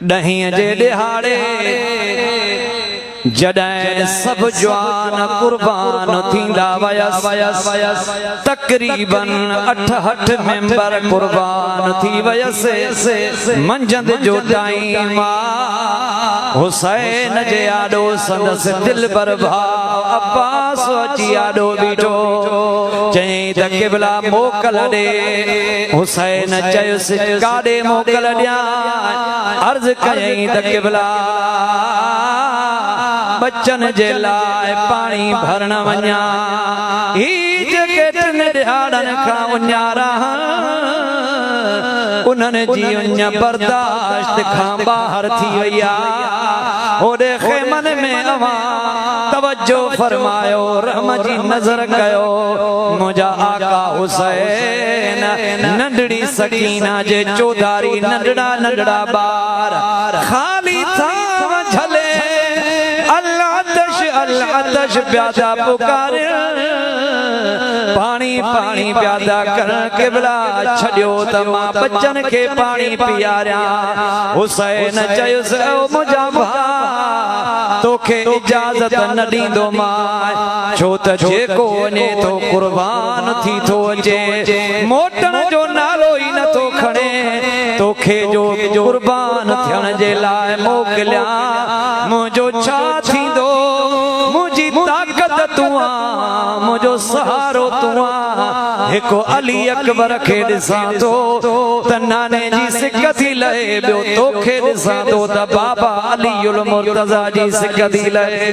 ॾहीं जे ॾिहाड़े जॾहिं सब जवान कुर्बान थींदा वयस तकरीबन 8 मेंबर कुर्बान थी वयस मंझंदि जो टाइम हुसैन जे आॾो संदसि दिलबर भाउ अब्बास अची आॾो बीठो चयईं त क़िबला मोकल ॾे हुसैन चयुसि काॾे मोकल ॾियां अर्ज़ कयईं त क़िबला बच्चन जे लाइ पाणी भरण वञा ही जेके 3 ॾिहाड़नि खां उञारा उन्हनि जी उञ बर्दाश्त खां ॿाहिरि थी वई आहे होॾे ख़ैमनि में अवां तवज्जो फरमायो रहम जी नज़र कयो मुंहिंजा आका हुसैन नंढड़ी सकीना जे चौधारी नंढड़ा नंढड़ा ॿार ख़ाली था झले अल्लाह प्यादा पुकार पानी पानी प्यादा कर क़िबला छड़ियो त मां बच्चन के पानी पियारिया हुसैन चयुसि ओ मुंहिंजा भाउ तोखे इजाज़त न ॾींदो मां छो त जेको वञे थो कुर्बान थी थो अचे मोटण जो नालो ई नथो खणे तोखे जो कुर्बान थियण जे लाइ मोकिलिया मुंहिंजो छा थींदो मुझी ताकत तुआ मुझो सहारो तुआ हिको अली अकबर खे ॾिसां थो त नाने जी सिक थी लहे ॿियो तोखे ॾिसां थो त बाबा अलीउल मुर्तज़ा जी सिक थी लहे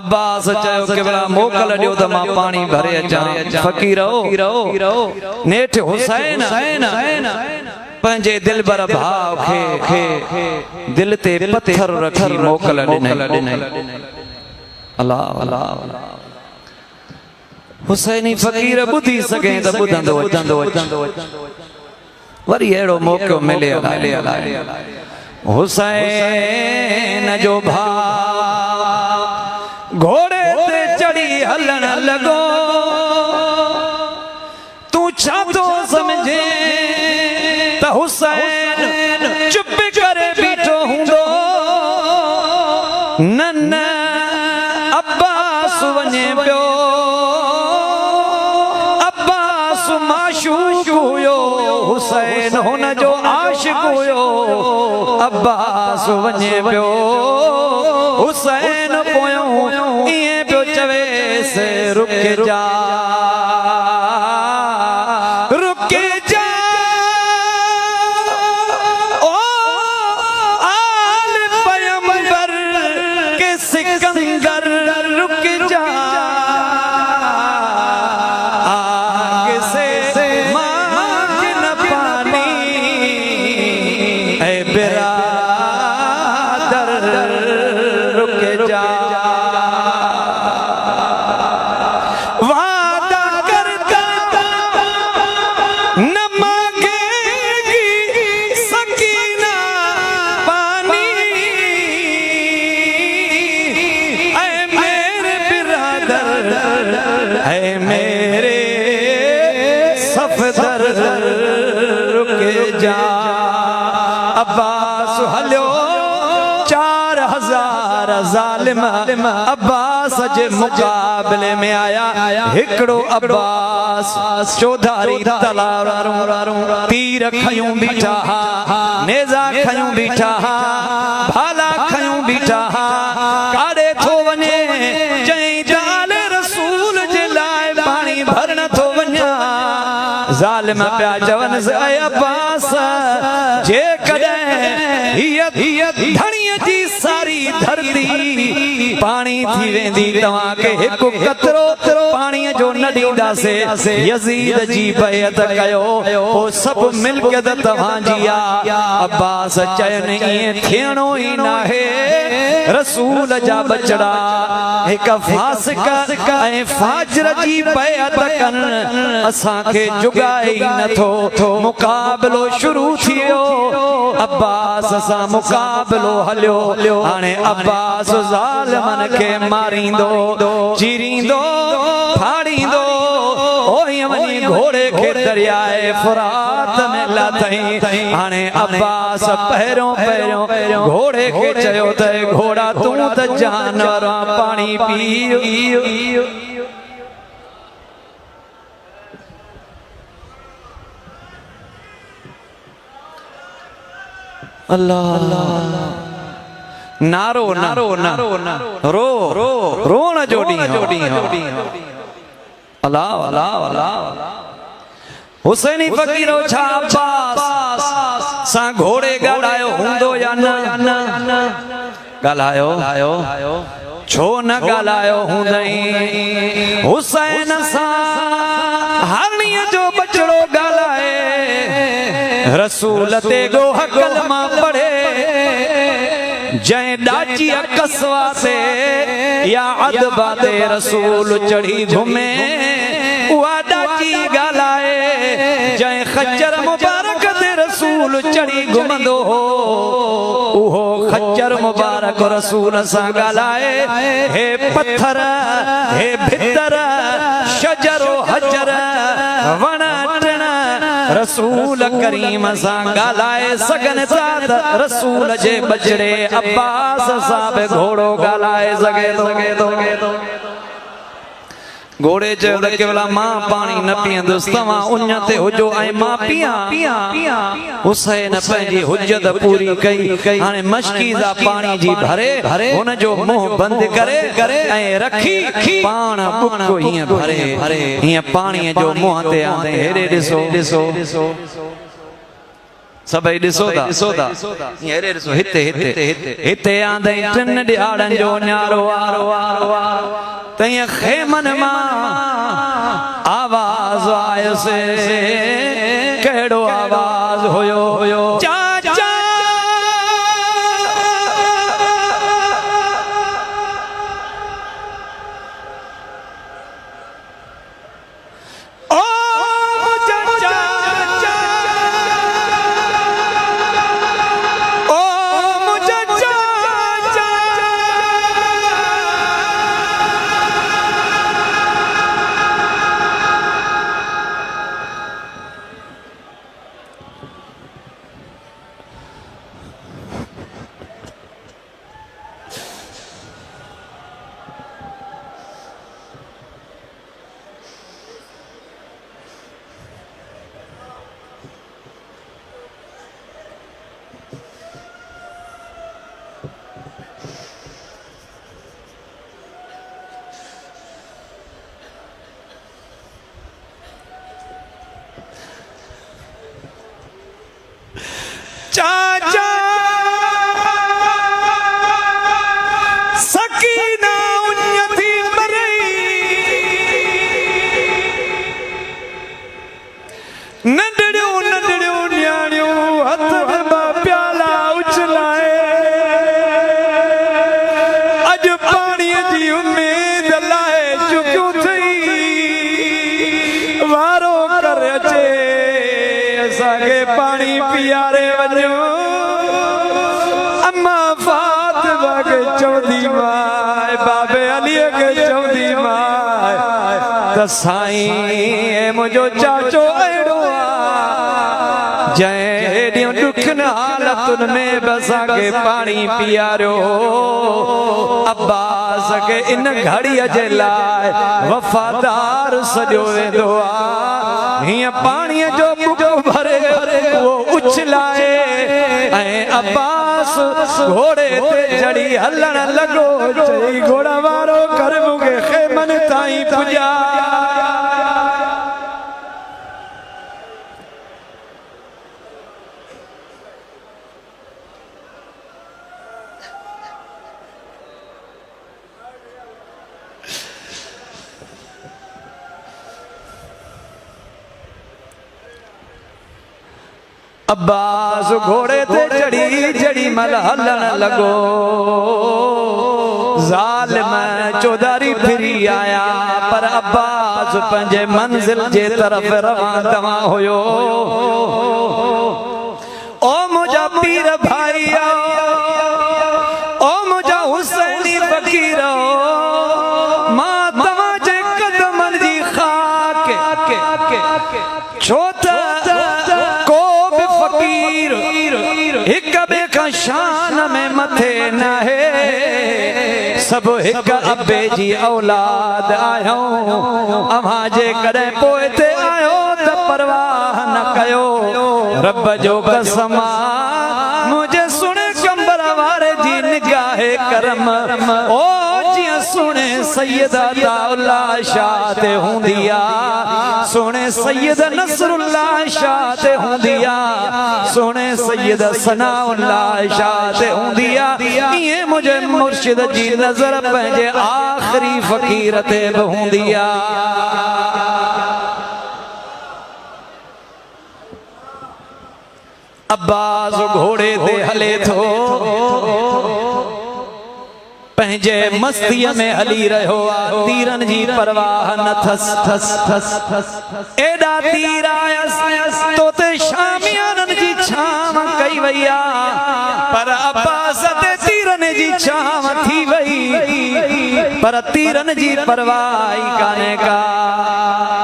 अब्बास चयो क़िबला मोकल ॾियो त मां पाणी भरे अचां फ़क़ीरो नेठ हुसैन पंहिंजे दिलबर भाउ खे दिल ते पत्थर रखी मोकल ॾिनई अल्लाह हुसैनी फ़क़ीर ॿुधी सघे त ॿुधंदो वरी अहिड़ो मौक़ो मिले हुसैन जो भाउ घोड़े ते चढ़ी हलण लॻो तूं छा थो समझे त हुसैन चुप करे बीठो हूंदो न अब्बास वञे पियो अब्बास माशूक हुयो हुसैन हुन जो आशिक हुयो अब्बास वञे पियो हुसैन पोयों ईअं पियो चवेसि रुक जा अब्बास जे मुकाबले में आया हिकड़ो अब्बास चौधारी तलवारूं तीर खयूं बीठा नेज़ा खयूं बीठा भाला खयूं बीठा काॾे थो वञे चई जाल रसूल जे लाइ पाणी भरण थो वञा ज़ालिम पिया चवनि ऐं अब्बास जेकॾहिं हीअ धणीअ जी सारी धरती पानी थी वेंदी तव्हांखे हिकु कतरो पाणीअ जो न ॾींदासीं यज़ीद जी बैअत कयो पोइ सभु मिल्कियत तव्हांजी आहे अब्बास चयनि ईअं थियणो ई नाहे रसूल जा बचड़ा हिकु फासिक ऐं फाजिर जी बैअत कनि असांखे जुगाए ई नथो मुक़ाबिलो शुरू थी वियो अब्बास सां मुक़ाबिलो हलियो हाणे अब्बास ज़ालिमनि खे मारींदो चीरींदो फाड़ींदो ओही वञी घोड़े के दरियाए फुरात में लाथई हाणे अब्बास पहिरों घोड़े के चयो त घोड़ा तू त जानवर पानी पी अल्लाह नारो नारो नारो रो रो रो न जोड़ी अल्लाह अल्लाह अल्लाह हुसैनी फकीरो छा अब्बास सा घोड़े गालायो हुंदो या न गालायो छो न गालायो हुंदई हुसैन सा हानिय जो बचड़ो गालाए रसूल ते गो कलमा पढ़े जय डाची कसवा से या अदबा ते रसूल चढ़ी घुमे वा डाची गालाए जय खच्चर मुबारक ते रसूल चढ़ी घुमंदो हो उहो खच्चर मुबारक रसूल सा गालाए हे पत्थर हे भितर शजरो हजर वण रसूल करीम सा गालाए सगन साथ रसूल जे बजड़े अब्बास साहब घोड़ो गालाए सगे तो घोड़े चयो त केवला मां पानी न पीअंदुसि तव्हां उञ ते हुजो ऐं मां पियां हुसैन पंहिंजी हुज्जत पूरी कई हाणे मश्कीज़ा पानी जी भरे हुन जो मुंहुं बंदि करे ऐं रखी पाण बुको हीअं भरे हीअं पाणीअ जो मुंहं ते आंदे हेॾे ॾिसो सभई ॾिसो था हेॾे ॾिसो हिते आंदे टिन ॾियारनि जो न्यारो तईं खेमन मां आवाज आयसे कहिड़ो आवाज हुयो चाचा चाचा सकीना उन्नति मरई नंढड़ियों न्याणियों हथ में प्याला उछलाए अज पानी जी उम्मीद लाए चुकियो थई वारो कर अचे असांखे पानी पियारे अम्मा फातिमा के चौधी माए बाबे अली के चौधी माए त साईं मुझो चाचो अहिड़ो जंहिं हेॾियूं ॾुखियुनि हालतुनि में बि असांखे पाणी पीआरियो अब्बास के इन घड़ीअ जे लाइ वफ़ादार सॼो वेंदो आहे हीअं पाणीअ जो बुको भरे उहो उछलाए ऐं अब्बास घोड़े ते चढ़ी हलण लॻो चई घोड़ा वारो कर मूंखे खेमन ताईं पुॼा अब्बास घोड़े ते चढ़ी जड़ी मल हलन लगो जालिम चौधारी फिरी आया पर अब्बास पंजे मंजिल जे तरफ रवान तवा होयो ओ मुझा पीर भाई ओ मुझा हुसैनी फकीर मां तवा जे कदमन जी खाक एक बे का शान में मथे न है सब एक अबे जी औलाद आयो अमा जे करे पोए ते आयो त परवाह न कयो रब जो कसमा मुझे सुने कंबर वारे जी निगाहे करम ओ जिया सुने सैयदा ताउला शाह ते हुंदिया सुने सैयद नसरुल्लाह शाह ते हुंदिया सुने सैयद सनाउल्लाह शाह ते हुंदिया ये मुझे मुर्शिद जी नजर पंहिंजे आखिरी फकीर ते बि हुंदिया अब्बास घोड़े ते हले थो पंहिंजे मस्तीअ में हली रहियो आहे तीरनि जी परवाह न थस थस थस थस एॾा तीर आयस तो ते शामियाननि जी छांव कई वई आहे पर अब्बास ते तीरनि जी छांव थी वई पर तीरनि जी परवाह ई कान्हे का